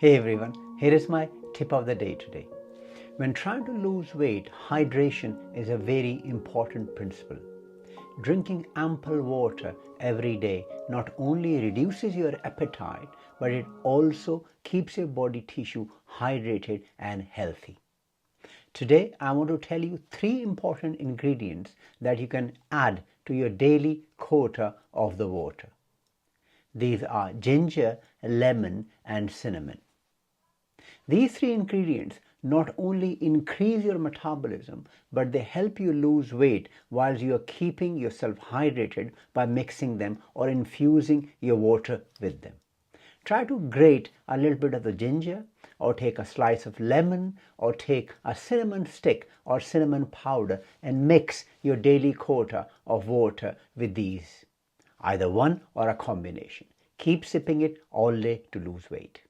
Hey everyone, here is my tip of the day today. When trying to lose weight, hydration is a very important principle. Drinking ample water every day not only reduces your appetite, but it also keeps your body tissue hydrated and healthy. Today, I want to tell you 3 important ingredients that you can add to your daily quota of the water. These are ginger, lemon, and cinnamon. These 3 ingredients not only increase your metabolism, but they help you lose weight while you are keeping yourself hydrated by mixing them or infusing your water with them. Try to grate a little bit of the ginger, or take a slice of lemon, or take a cinnamon stick or cinnamon powder and mix your daily quota of water with these. Either one or a combination. Keep sipping it all day to lose weight.